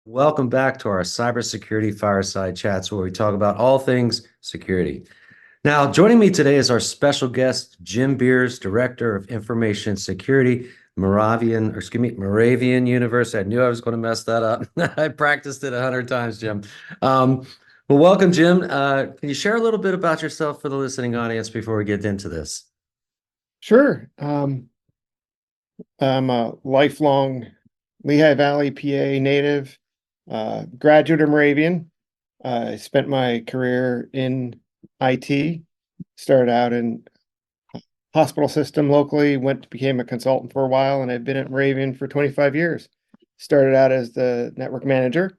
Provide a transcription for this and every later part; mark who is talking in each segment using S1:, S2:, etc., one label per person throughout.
S1: Welcome back to our cybersecurity fireside chats where we talk about all things security. Now, joining me today is our special guest, Jim Beers, Director of Information Security, Moravian University. I knew I was going to mess that up. I practiced it 100 times, Jim. Um, well, welcome, Jim. Can you share a little bit about yourself for the listening audience before we get into this?
S2: Sure. I'm a lifelong Lehigh Valley, PA native, graduate of Moravian. I spent my career in IT, started out in hospital system locally, became a consultant for a while, and I've been at Moravian for 25 years. Started out as the network manager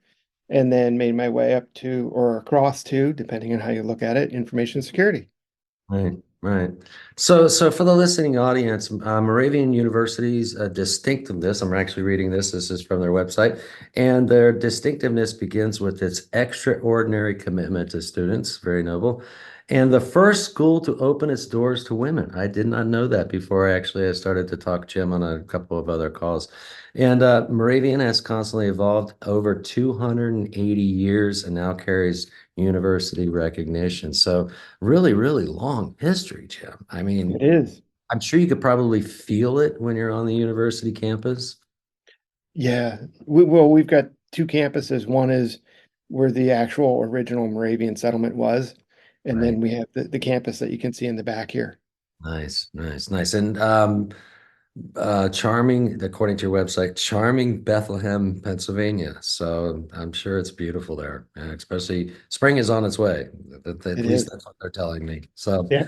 S2: and then made my way up to or across to, depending on how you look at it, information security.
S1: Right, right. So for the listening audience, Moravian University's distinctiveness, I'm actually reading this, this is from their website, and their distinctiveness begins with its extraordinary commitment to students, very noble, and the first school to open its doors to women. I did not know that before I started to talk Jim on a couple of other calls. And Moravian has constantly evolved over 280 years and now carries university recognition. So really, really long history, Jim. I
S2: It
S1: mean,
S2: is.
S1: I'm sure you could probably feel it when you're on the university campus.
S2: Yeah. We've got two campuses. One is where the actual original Moravian settlement was, and
S1: Right.
S2: then we have the campus that you can see in the back here.
S1: Nice, nice, nice. And charming, according to your website, charming Bethlehem, Pennsylvania. So I'm sure it's beautiful there, and especially spring is on its way. At
S2: It
S1: least
S2: is.
S1: that's what they're telling me. So,
S2: Yeah.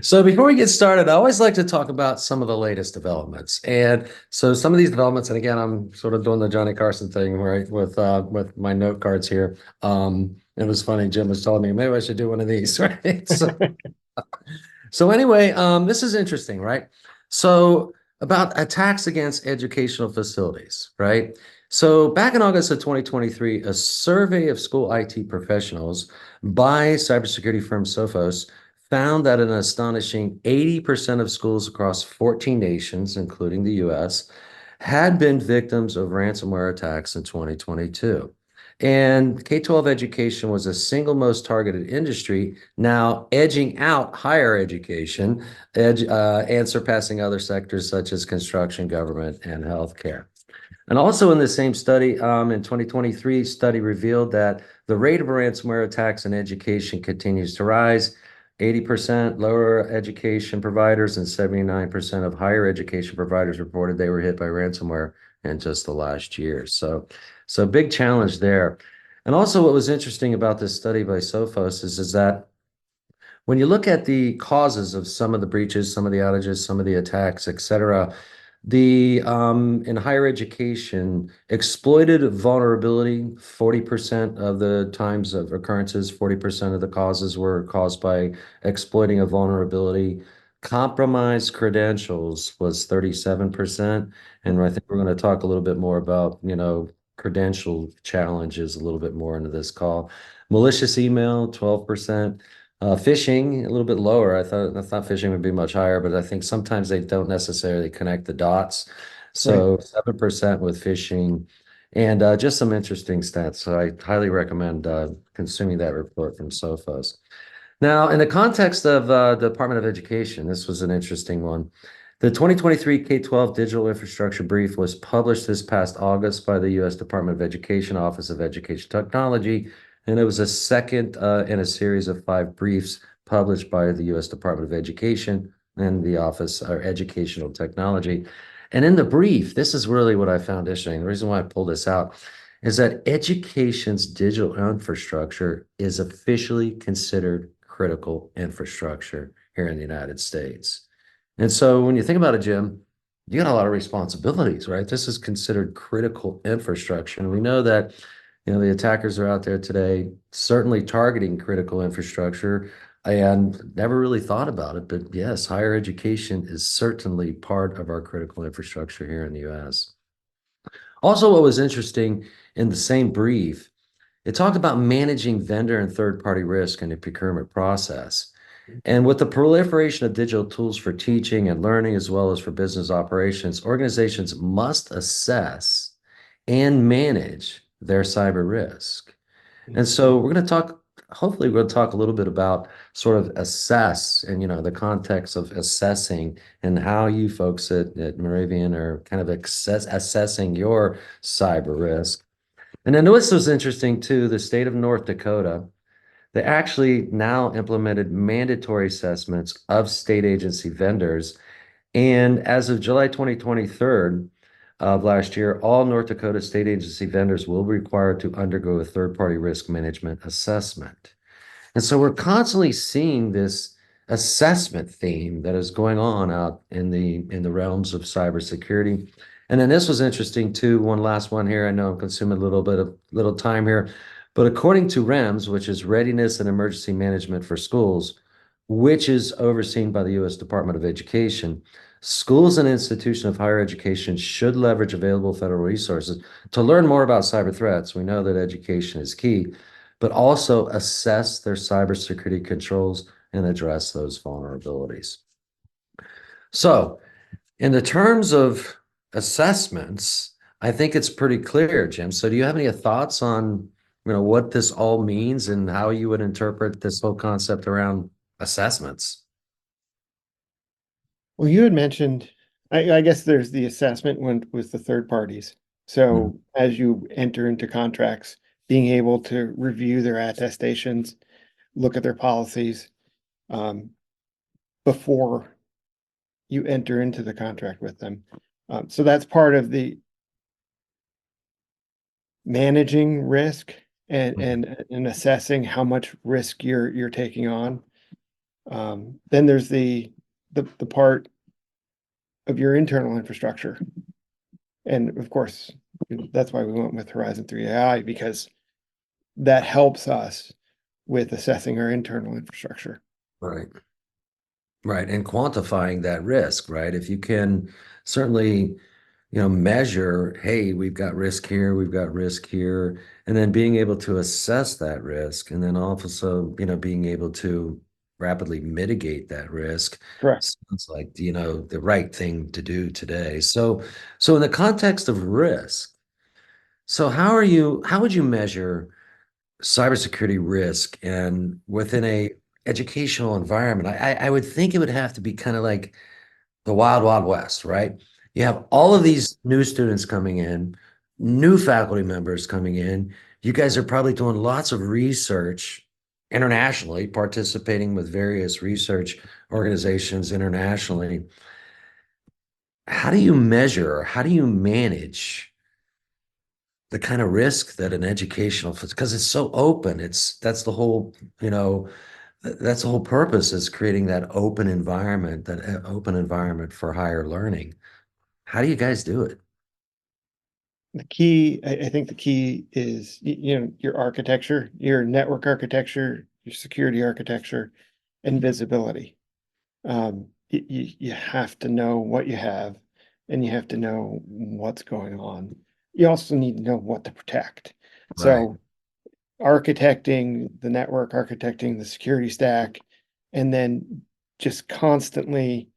S1: so before we get started, I always like to talk about some of the latest developments. And so some of these developments, and again, I'm sort of doing the Johnny Carson thing, right, with my note cards here. It was funny. Jim was telling me maybe I should do one of these, right? So anyway, this is interesting, right? So about attacks against educational facilities, right? So back in August of 2023, a survey of school IT professionals by cybersecurity firm Sophos found that an astonishing 80% of schools across 14 nations, including the US, had been victims of ransomware attacks in 2022. And K-12 education was the single most targeted industry, now edging out higher education and surpassing other sectors such as construction, government, and healthcare. And also in the same study, in 2023, study revealed that the rate of ransomware attacks in education continues to rise. 80% lower education providers and 79% of higher education providers reported they were hit by ransomware in just the last year. So big challenge there. And also what was interesting about this study by Sophos is that when you look at the causes of some of the breaches, some of the outages, some of the attacks, et cetera, the in higher education, exploited vulnerability, 40% of the times of occurrences, 40% of the causes were caused by exploiting a vulnerability. Compromised credentials was 37%. And I think we're going to talk a little bit more about, credential challenges a little bit more into this call. Malicious email, 12%. Phishing, a little bit lower. I thought phishing would be much higher, but I think sometimes they don't necessarily connect the dots.
S2: Right.
S1: So 7% with phishing, and just some interesting stats. So I highly recommend consuming that report from Sophos. Now, in the context of the Department of Education, this was an interesting one. The 2023 K-12 Digital Infrastructure Brief was published this past August by the U.S. Department of Education, Office of Education Technology, and it was a second in a series of 5 briefs published by the U.S. Department of Education and the Office of Educational Technology. And in the brief, this is really what I found interesting. The reason why I pulled this out is that education's digital infrastructure is officially considered critical infrastructure here in the United States. And so when you think about it, Jim, you got a lot of responsibilities, right? This is considered critical infrastructure. And we know that, the attackers are out there today, certainly targeting critical infrastructure and never really thought about it. But yes, higher education is certainly part of our critical infrastructure here in the US. Also, what was interesting in the same brief, it talked about managing vendor and third-party risk in the procurement process. And with the proliferation of digital tools for teaching and learning, as well as for business operations, organizations must assess and manage their cyber risk. And
S2: Mhm.
S1: so we're going to talk, hopefully, we're going to talk a little bit about sort of assess and, the context of assessing and how you folks at Moravian are kind of assessing your cyber risk. And I know this was interesting too. The state of North Dakota, they actually now implemented mandatory assessments of state agency vendors. And as of July 2023 of last year, all North Dakota state agency vendors will be required to undergo a third-party risk management assessment. And so we're constantly seeing this assessment theme that is going on out in the realms of cybersecurity. And then this was interesting too. One last one here. I know I'm consuming a little bit of little time here, but according to REMS, which is Readiness and Emergency Management for Schools, which is overseen by the U.S. Department of Education, schools and institutions of higher education should leverage available federal resources to learn more about cyber threats. We know that education is key, but also assess their cybersecurity controls and address those vulnerabilities. So, in the terms of assessments, I think it's pretty clear, Jim. So, do you have any thoughts on, what this all means and how you would interpret this whole concept around assessments?
S2: Well, you had mentioned, I guess there's the assessment when with the third parties.
S1: Mhm.
S2: So as you enter into contracts, being able to review their attestations, look at their policies, um, before you enter into the contract with them. So that's part of the managing risk and assessing how much risk you're taking on. Then there's the part of your internal infrastructure. And of course, that's why we went with Horizon3.ai, because that helps us with assessing our internal infrastructure.
S1: Right. Right. And quantifying that risk, right? If you can certainly, measure, hey, we've got risk here, we've got risk here, and then being able to assess that risk, and then also, being able to rapidly mitigate that risk
S2: Correct.
S1: sounds like, the right thing to do today. So in the context of risk, so how would you measure cybersecurity risk and within a educational environment? I would think it would have to be kind of like the wild, wild west, right? You have all of these new students coming in, new faculty members coming in. You guys are probably doing lots of research internationally, participating with various research organizations internationally. How do you measure, how do you manage the kind of risk that an educational, because it's so open, that's the whole, that's the whole purpose, is creating that open environment for higher learning. How do you guys do it?
S2: The key, I think the key is, your architecture, your network architecture, your security architecture, and visibility. You have to know what you have, and you have to know what's going on. You also need to know what to protect.
S1: Right,
S2: So architecting the network, architecting the security stack, and then just constantly,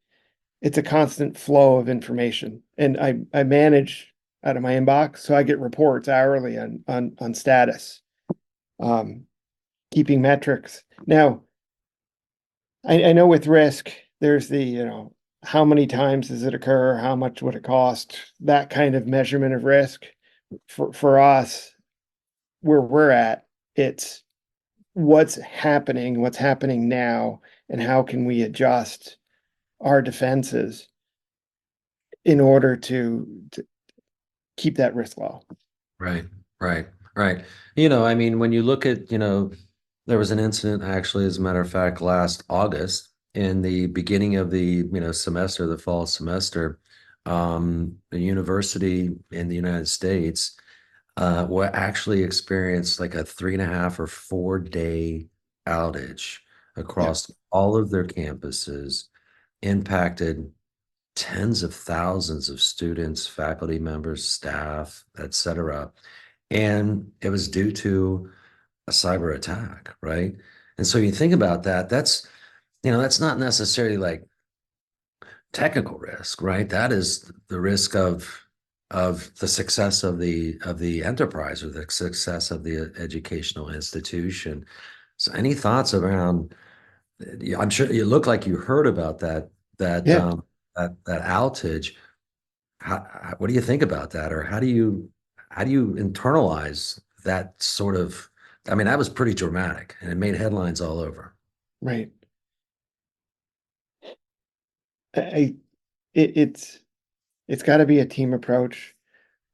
S2: it's a constant flow of information. And I manage out of my inbox, so I get reports hourly on status, um, keeping metrics. Now, I know with risk, there's how many times does it occur? How much would it cost? That kind of measurement of risk. For us, where we're at, it's what's happening now, and how can we adjust our defenses in order to keep that risk low.
S1: right, right, right. I mean, when you look at, there was an incident actually, as a matter of fact, last August in the beginning of the, semester, the fall semester, a university in the United States actually experienced like a 3.5 or 4 day outage
S2: Yeah.
S1: across all of their campuses, impacted tens of thousands of students, faculty members, staff, etc. And it was due to a cyber attack, right? And so you think about that, that's not necessarily like technical risk, right? That is the risk of of the success of the enterprise or the success of the educational institution. So any thoughts around, yeah, I'm sure you look like you heard about that
S2: Yeah,
S1: that outage. What do you think about that? Or how do you internalize that sort of, I mean, that was pretty dramatic and it made headlines all over.
S2: right. I it's it's got to be a team approach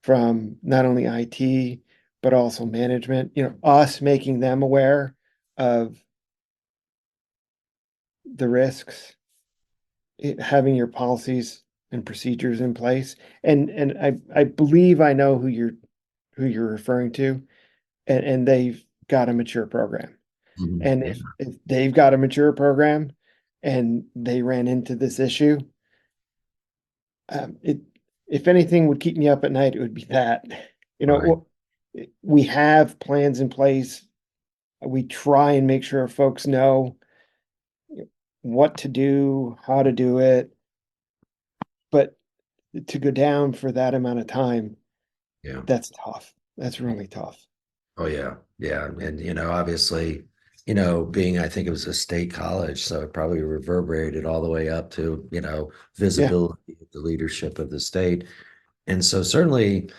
S2: from not only IT but also management. Us making them aware of the risks, having your policies and procedures in place. And I believe I know who you're referring to, and they've got a mature program.
S1: Mhm.
S2: And
S1: Yeah.
S2: if they've got a mature program and they ran into this issue, it if anything would keep me up at night, it would be that. You
S1: Right.
S2: know, we have plans in place. We try and make sure folks know what to do, how to do it, but to go down for that amount of time,
S1: Yeah.
S2: that's tough. That's really tough.
S1: Oh yeah. Yeah. And obviously, being I think it was a state college, so it probably reverberated all the way up to,
S2: Yeah,
S1: visibility of the leadership of the state. And so certainly,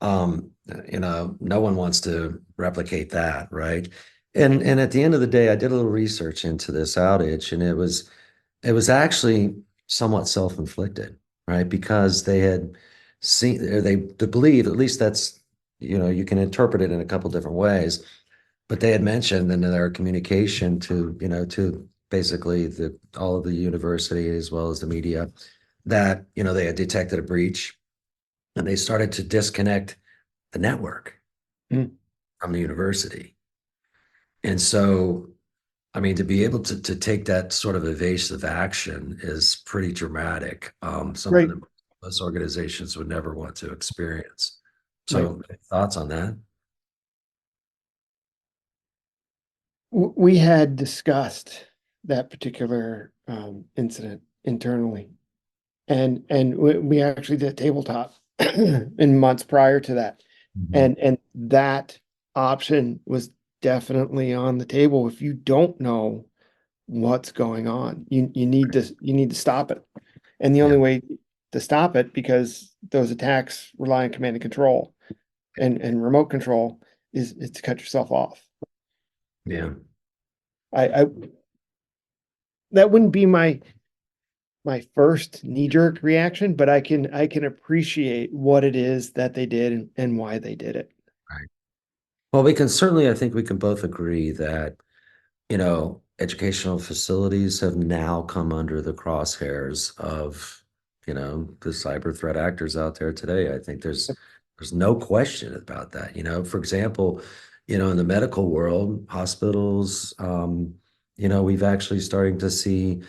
S1: no one wants to replicate that, right? And at the end of the day, I did a little research into this outage, and it was actually somewhat self-inflicted, right? Because they had seen, or they believe, at least that's, you can interpret it in a couple different ways, but they had mentioned in their communication to basically all of the university as well as the media that, they had detected a breach and they started to disconnect the network
S2: mm,
S1: from the university. And so, I mean, to be able to take that sort of evasive action is pretty dramatic. Something
S2: right,
S1: that most organizations would never want to experience.
S2: right.
S1: So, any thoughts on that?
S2: We had discussed that particular incident internally, and we actually did a tabletop in months prior to that,
S1: Mhm.
S2: and that option was definitely on the table. If you don't know what's going on, you need to stop it, and the only
S1: Yeah,
S2: way to stop it, because those attacks rely on command and control and remote control, is to cut yourself off.
S1: yeah,
S2: I that wouldn't be my first knee-jerk reaction, but I can appreciate what it is that they did and why they did it.
S1: right. Well, we can certainly, I think we can both agree that educational facilities have now come under the crosshairs of, the cyber threat actors out there today. I think there's no question about that. For example, in the medical world, hospitals, we've actually starting to see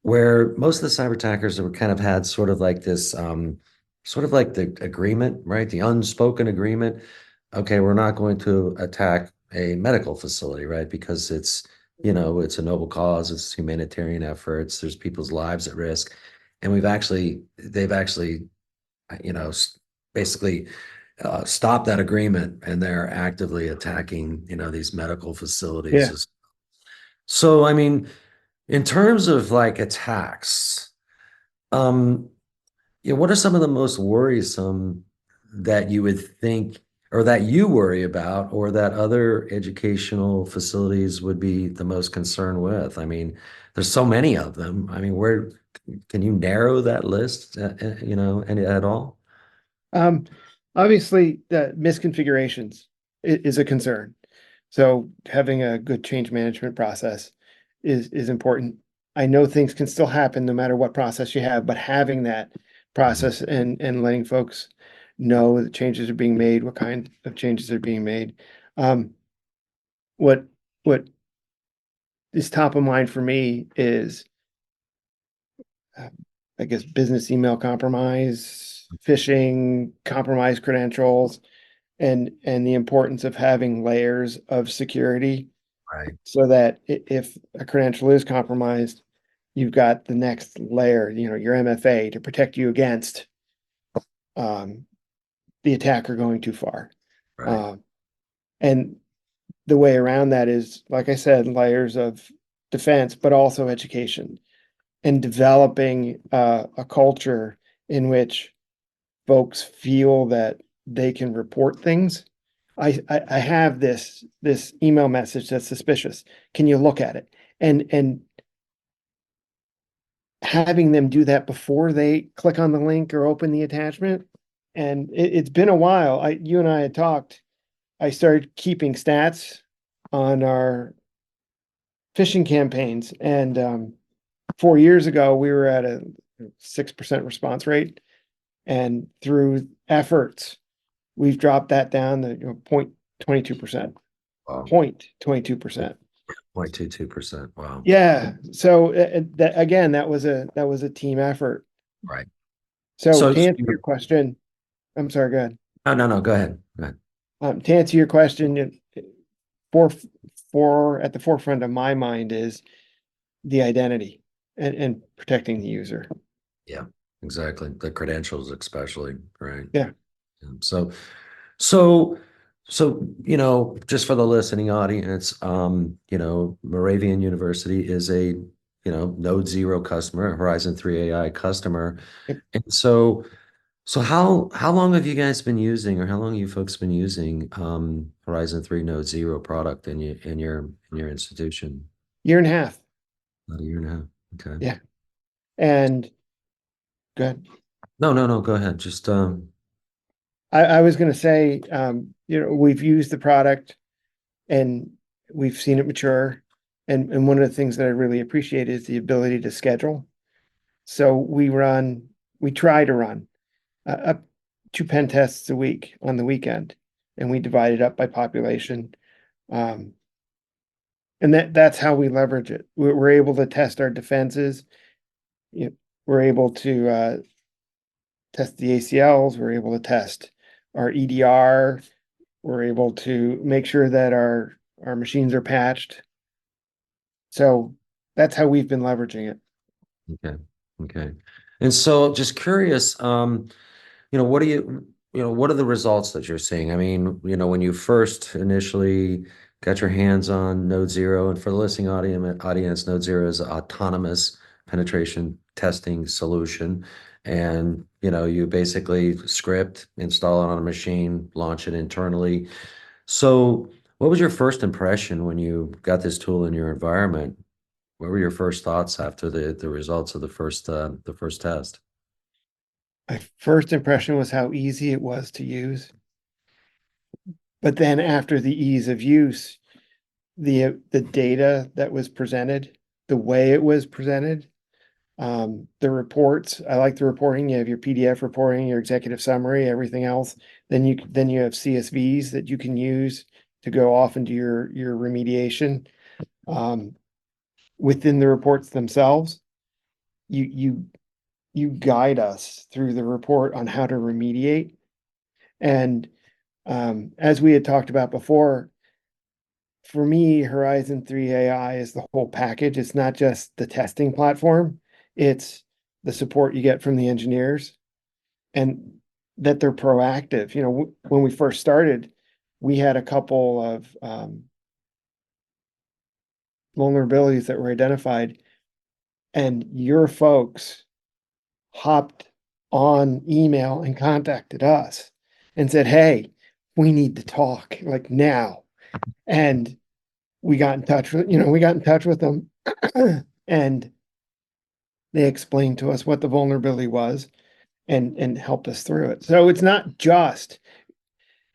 S1: where most of the cyber attackers have kind of had sort of like this, sort of like the agreement, right? The unspoken agreement. Okay, we're not going to attack a medical facility, right? Because it's a noble cause, it's humanitarian efforts, there's people's lives at risk. And they've actually, you know, s- basically stopped that agreement and they're actively attacking, these medical
S2: Yeah.
S1: facilities. So, I mean, in terms of like attacks, um, what are some of the most worrisome that you would think or that you worry about or that other educational facilities would be the most concerned with? I mean, there's so many of them. I mean, where can you narrow that list, any at all?
S2: Um, Obviously, the misconfigurations is a concern. So having a good change management process is important. I know things can still happen no matter what process you have, but having that
S1: Mhm.
S2: process and letting folks know that changes are being made, what kind of changes are being made. Um, what what is top of mind for me is, uh, I guess, business email compromise, phishing, compromised credentials, and the importance of having layers of security
S1: Right.
S2: so that if a credential is compromised, you've got the next layer, your MFA, to protect you against um, the attacker going too far.
S1: Right.
S2: Uh, and the way around that is, like I said, layers of defense, but also education and developing a culture in which folks feel that they can report things. I have this email message that's suspicious. Can you look at it? And having them do that before they click on the link or open the attachment. And it's been a while. You and I had talked. I started keeping stats on our phishing campaigns, and 4 years ago we were at a 6% response rate, and through efforts we've dropped that down to 0.22%.
S1: Wow.
S2: 0.22%.
S1: 0.22%. Wow.
S2: Yeah. So that again, that was a team effort.
S1: Right.
S2: So
S1: So,
S2: to answer your question, I'm sorry, go ahead.
S1: no, no, no, go ahead. Go ahead.
S2: To answer your question, for at the forefront of my mind is the identity and protecting the user.
S1: Yeah, exactly. The credentials, especially, right?
S2: Yeah.
S1: So, so, just for the listening audience, Moravian University is a, Node Zero customer, a Horizon 3 AI customer.
S2: Yep.
S1: And so how long have you guys been using, or how long have you folks been using Horizon 3 Node Zero product in your institution?
S2: Year and a half.
S1: About a year and a half. Okay.
S2: Yeah. And good.
S1: No, no, no, go ahead. Just
S2: I was going to say, we've used the product and we've seen it mature. And one of the things that I really appreciate is the ability to schedule. So we try to run up 2 pen tests a week on the weekend, and we divide it up by population. Um, and that's how we leverage it. We're able to test our defenses. We're able to test the ACLs. We're able to test our EDR. We're able to make sure that our machines are patched. So that's how we've been leveraging it.
S1: okay. Okay. And so just curious, what do what are the results that you're seeing? I mean, when you first initially got your hands on Node Zero, and for the listening audience, Node Zero is an autonomous penetration testing solution. And, you basically script, install it on a machine, launch it internally. So what was your first impression when you got this tool in your environment? What were your first thoughts after the results of the first test?
S2: My first impression was how easy it was to use. But then after the ease of use, the data that was presented, the way it was presented, the reports. I like the reporting. You have your PDF reporting, your executive summary, everything else. Then you have CSVs that you can use to go off into your remediation. Um, Within the reports themselves, you you guide us through the report on how to remediate. And as we had talked about before, for me, Horizon 3 AI is the whole package. It's not just the testing platform, it's the support you get from the engineers and that they're proactive. When we first started, we had a couple of vulnerabilities that were identified, and your folks hopped on email and contacted us and said, "Hey, we need to talk like now." And we got in touch with them and they explained to us what the vulnerability was and helped us through it. So it's not just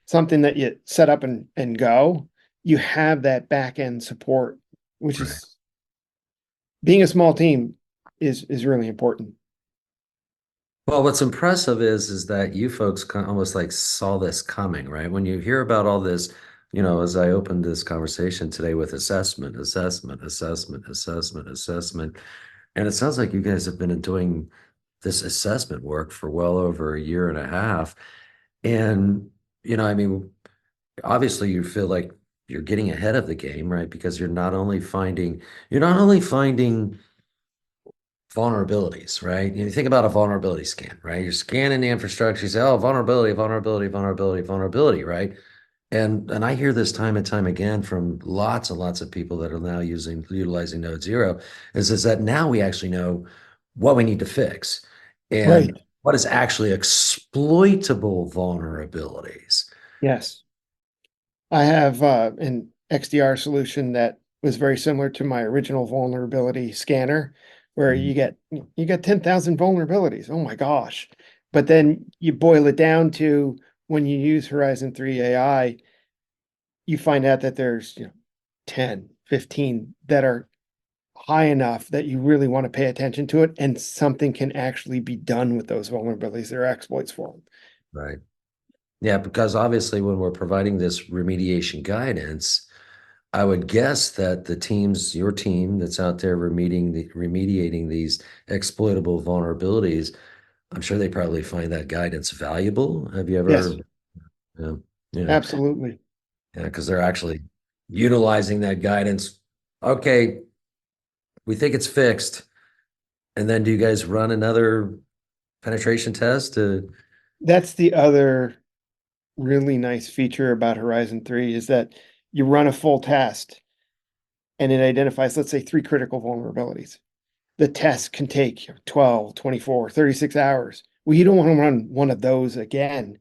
S2: something that you set up and go. You have that back end support, which
S1: Right.
S2: is being a small team is really important.
S1: Well, what's impressive is that you folks kind of almost like saw this coming, right? When you hear about all this, as I opened this conversation today with assessment, assessment, assessment, assessment, assessment, and it sounds like you guys have been doing this assessment work for well over a year and a half. And, I mean, obviously you feel like you're getting ahead of the game, right? Because you're not only finding vulnerabilities, right? You think about a vulnerability scan, right? You're scanning the infrastructure, you say, oh, vulnerability, vulnerability, vulnerability, vulnerability, right? And I hear this time and time again from lots and lots of people that are now utilizing Node Zero is that now we actually know what we need to fix and
S2: Right.
S1: what is actually exploitable vulnerabilities.
S2: Yes. I have an XDR solution that was very similar to my original vulnerability scanner, where
S1: Mhm.
S2: you get 10,000 vulnerabilities. Oh my gosh. But then you boil it down to when you use Horizon 3 AI, you find out that there's 10, 15 that are high enough that you really want to pay attention to it, and something can actually be done with those vulnerabilities. There are exploits for them.
S1: Right. Yeah, because obviously when we're providing this remediation guidance, I would guess that your team that's out there remediating these exploitable vulnerabilities, I'm sure they probably find that guidance valuable. Have you
S2: Yes,
S1: ever, yeah, yeah,
S2: absolutely.
S1: yeah, because they're actually utilizing that guidance. Okay, we think it's fixed. And then do you guys run another penetration test to,
S2: That's the other really nice feature about Horizon 3 is that you run a full test and it identifies, let's say, three critical vulnerabilities. The test can take 12, 24, 36 hours. Well, you don't want to run one of those again.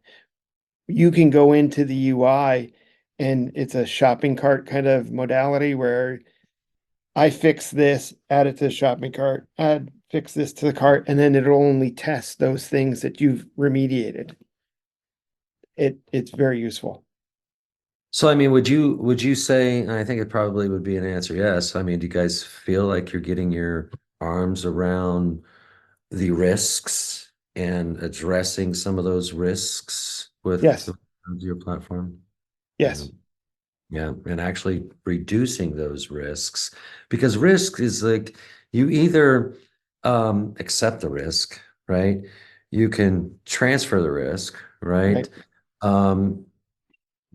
S2: You can go into the UI and it's a shopping cart kind of modality where I fix this, add it to the shopping cart, fix this to the cart, and then it'll only test those things that you've remediated. It's very useful.
S1: so I mean, would you say, and I think it probably would be an answer, yes. I mean, do you guys feel like you're getting your arms around the risks and addressing some of those risks with
S2: Yes,
S1: your platform? Yeah.
S2: yes,
S1: Yeah, and actually reducing those risks because risk is like you either accept the risk, right? You can transfer the risk, right?
S2: right.
S1: Um,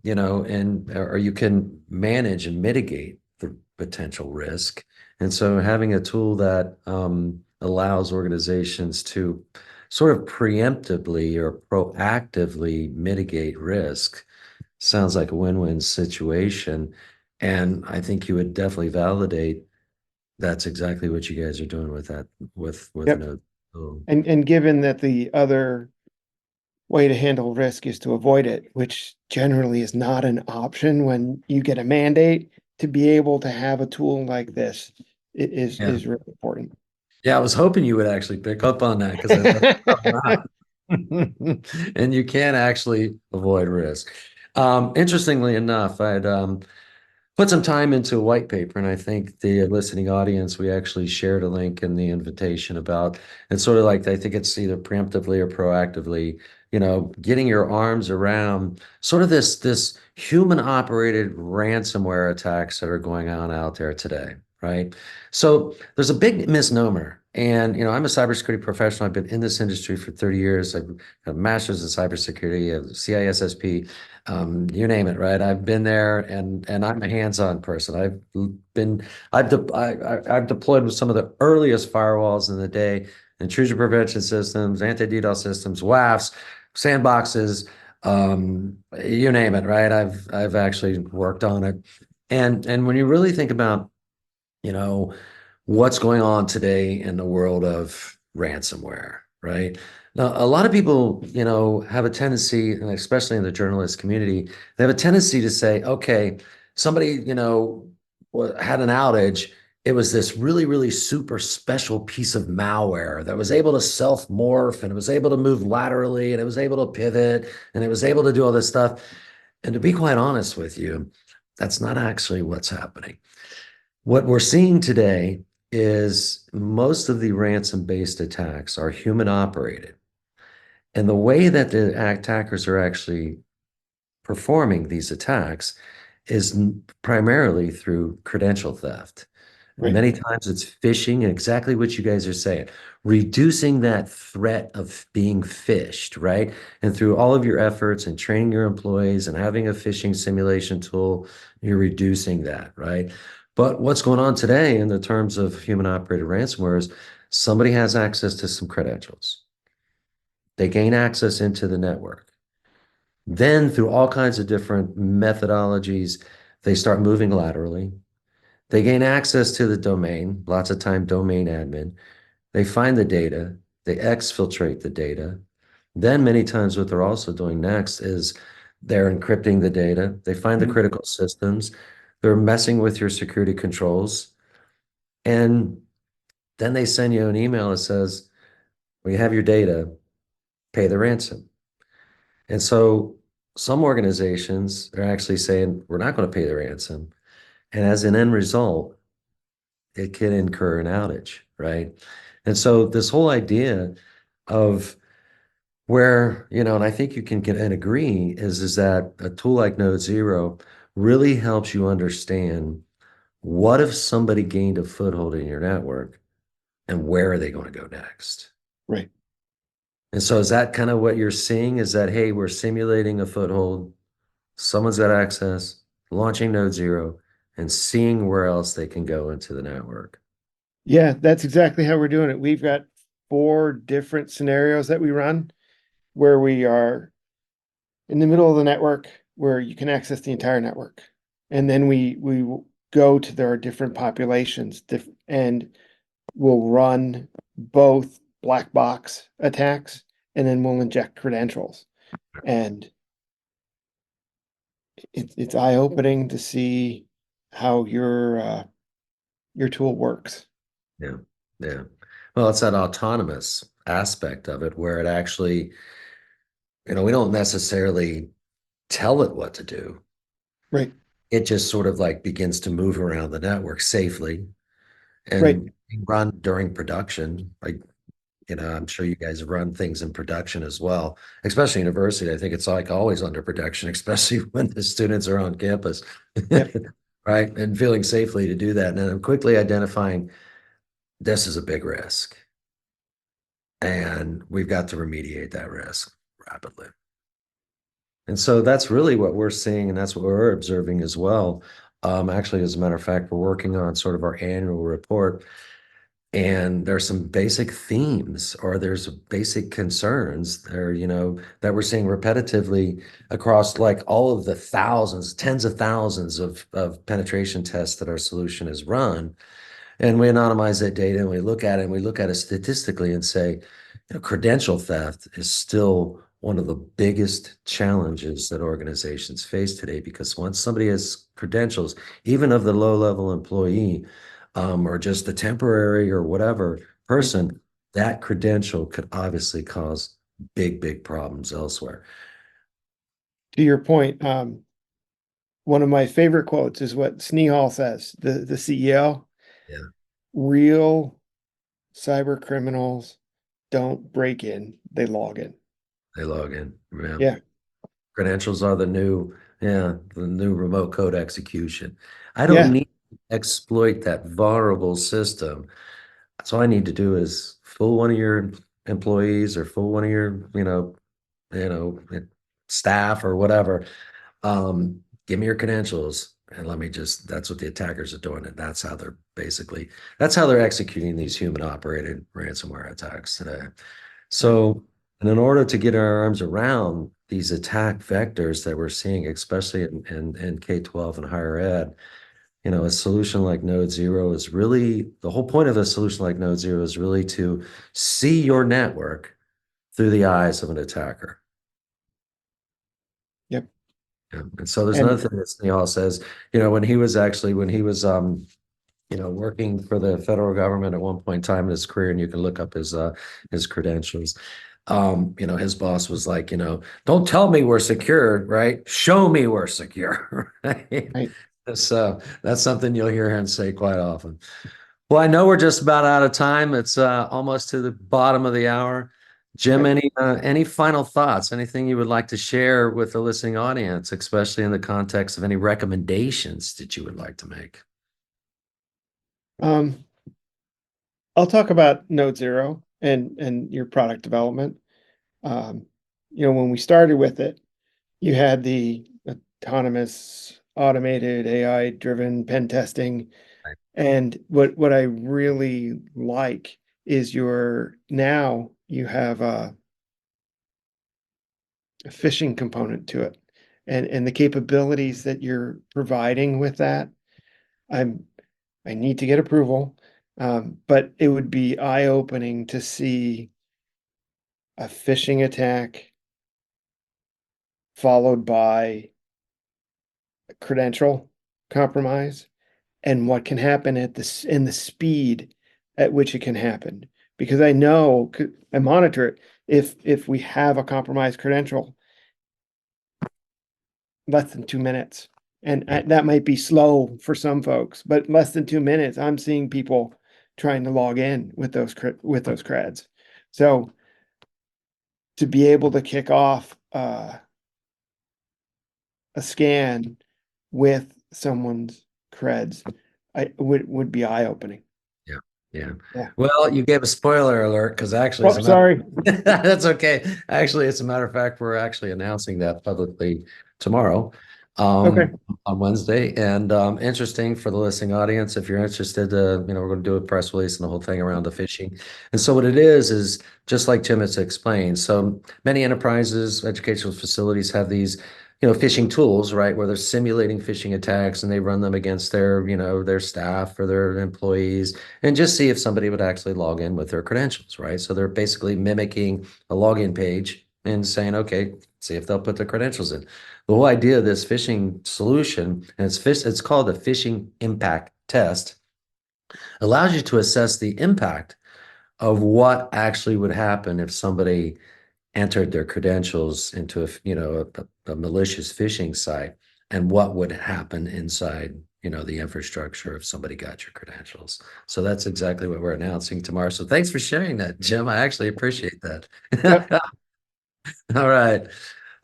S1: and or you can manage and mitigate the potential risk. And so having a tool that allows organizations to sort of preemptively or proactively mitigate risk sounds like a win-win situation. And I think you would definitely validate that's exactly what you guys are doing with that with
S2: Yep.
S1: Node. Oh,
S2: And given that the other way to handle risk is to avoid it, which generally is not an option when you get a mandate, to be able to have a tool like this
S1: yeah.
S2: is really important.
S1: Yeah, I was hoping you would actually pick up on that because that's not and you can actually avoid risk. Interestingly enough, I'd put some time into a white paper, and I think the listening audience, we actually shared a link in the invitation about it's sort of like I think it's either preemptively or proactively, getting your arms around sort of this human operated ransomware attacks that are going on out there today, right? So there's a big misnomer. And I'm a cybersecurity professional. I've been in this industry for 30 years. I've got a master's in cybersecurity, a CISSP, you name it, right? I've been there, and I'm a hands-on person. Been, I've deployed with some of the earliest firewalls in the day, intrusion prevention systems, anti-DDoS systems, WAFs, sandboxes, you name it, right? I've actually worked on it, and when you really think about you know, what's going on today in the world of ransomware, right? Now, a lot of people, have a tendency, and especially in the journalist community, they have a tendency to say, okay, somebody, had an outage. It was this really, really super special piece of malware that was able to self-morph and it was able to move laterally and it was able to pivot and it was able to do all this stuff. And to be quite honest with you, that's not actually what's happening. What we're seeing today is most of the ransom-based attacks are human operated. And the way that the attackers are actually performing these attacks is primarily through credential theft.
S2: Right.
S1: Many times it's phishing, and exactly what you guys are saying, reducing that threat of being phished, right? And through all of your efforts and training your employees and having a phishing simulation tool, you're reducing that, right? But what's going on today in the terms of human operated ransomware is Somebody has access to some credentials. They gain access into the network. Then, through all kinds of different methodologies, they start moving laterally. They gain access to the domain, lots of time domain admin. They find the data, they exfiltrate the data. Then, many times, what they're also doing next is they're encrypting the data. They find the
S2: Mhm.
S1: critical systems. They're messing with your security controls. And then they send you an email that says, we have your data, pay the ransom. And so some organizations are actually saying, we're not going to pay the ransom. And as an end result, it can incur an outage, right? And so this whole idea of where, and I think you can get and agree is that a tool like Node Zero really helps you understand what if somebody gained a foothold in your network and where are they going to go next?
S2: Right.
S1: And so is that kind of what you're seeing is that, hey, we're simulating a foothold, someone's got access, launching Node Zero, and seeing where else they can go into the network.
S2: Yeah, that's exactly how we're doing it. We've got 4 different scenarios that we run where we are in the middle of the network where you can access the entire network. And then we will go to their different populations and we'll run both black box attacks and then we'll inject credentials. And it's eye-opening to see how your tool works.
S1: Yeah. Yeah. Well, it's that autonomous aspect of it where it actually, we don't necessarily tell it what to do.
S2: Right,
S1: It just sort of like begins to move around the network safely
S2: right.
S1: and run during production. Like, I'm sure you guys run things in production as well, especially university. I think it's like always under production, especially when the students are on campus,
S2: Yep.
S1: right? And feeling safely to do that. And then quickly identifying this is a big risk. And we've got to remediate that risk rapidly. And so that's really what we're seeing, and that's what we're observing as well. Actually, as a matter of fact, we're working on sort of our annual report, and there's some basic themes or there's basic concerns there, that we're seeing repetitively across like all of the thousands, tens of thousands of penetration tests that our solution has run. And we anonymize that data and we look at it and we look at it statistically and say, credential theft is still one of the biggest challenges that organizations face today because once somebody has credentials, even of the low-level employee, or just a temporary or whatever
S2: Right.
S1: person, that credential could obviously cause big, big problems elsewhere.
S2: To your point, one of my favorite quotes is what Snehal says, the CEO,
S1: Yeah,
S2: real cyber criminals don't break in, they log in.
S1: they log in. Yeah.
S2: Yeah.
S1: Credentials are the new remote code execution. I don't
S2: Yeah.
S1: need to exploit that vulnerable system. So all I need to do is fool one of your employees or fool one of your, you know, staff or whatever. Give me your credentials and let me that's what the attackers are doing. And that's how they're executing these human operated ransomware attacks today.
S2: Right.
S1: So, and in order to get our arms around these attack vectors that we're seeing, especially in K-12 and higher ed, a solution like Node Zero is really the whole point of a solution like Node Zero is really to see your network through the eyes of an attacker.
S2: Yep.
S1: Yeah. And so there's another
S2: And
S1: thing that Snehal says, when he was working for the federal government at one point in time in his career, and you can look up his credentials. His boss was like, don't tell me we're secure, right? Show me we're secure, right?
S2: right.
S1: So that's something you'll hear him say quite often. Well, I know we're just about out of time. It's almost to the bottom of the hour. Jim,
S2: Okay.
S1: any final thoughts? Anything you would like to share with the listening audience, especially in the context of any recommendations that you would like to make?
S2: Um, I'll talk about Node Zero and your product development. Um, when we started with it, you had the autonomous, automated, AI-driven pen testing.
S1: Right.
S2: And what I really like is now you have a phishing component to it, and the capabilities that you're providing with that. I'm I need to get approval, but it would be eye-opening to see a phishing attack followed by a credential compromise, and what can happen at this in the speed at which it can happen. Because I know, I monitor it. If we have a compromised credential, less than 2 minutes. And
S1: Yeah.
S2: that might be slow for some folks, but less than 2 minutes, I'm seeing people trying to log in with with those creds. So to be able to kick off a scan with someone's creds, I would be eye opening.
S1: Yeah. Yeah.
S2: Yeah.
S1: Well, you gave a spoiler alert because actually, as
S2: Oh,
S1: a matter
S2: sorry.
S1: that's okay. Actually, as a matter of fact, we're actually announcing that publicly tomorrow,
S2: Okay.
S1: on Wednesday. And interesting for the listening audience, if you're interested, we're going to do a press release and the whole thing around the phishing. And so what it is just like Tim has explained. So many enterprises, educational facilities have these phishing tools, right, where they're simulating phishing attacks and they run them against their staff or their employees and just see if somebody would actually log in with their credentials, right? So they're basically mimicking a login page and saying, okay, see if they'll put their credentials in. The whole idea of this phishing solution, and it's called the phishing impact test, allows you to assess the impact of what actually would happen if somebody entered their credentials into a malicious phishing site and what would happen inside the infrastructure if somebody got your credentials. So that's exactly what we're announcing tomorrow. So thanks for sharing that, Jim. I actually appreciate
S2: Yep.
S1: that. All right.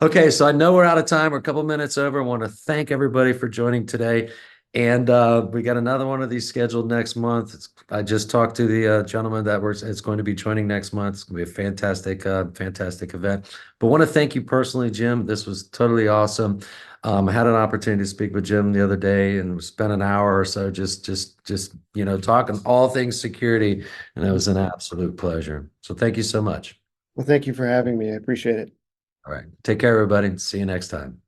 S1: Okay, so I know we're out of time. We're a couple minutes over. I want to thank everybody for joining today. And we got another one of these scheduled next month. I just talked to the gentleman that it's going to be joining next month. It's going to be a fantastic event. But want to thank you personally, Jim. This was totally awesome. I had an opportunity to speak with Jim the other day and we spent an hour or so just talking all things security, and it was an absolute pleasure. So thank you so much.
S2: Well, thank you for having me. I appreciate it.
S1: All right. Take care, everybody. See you next time.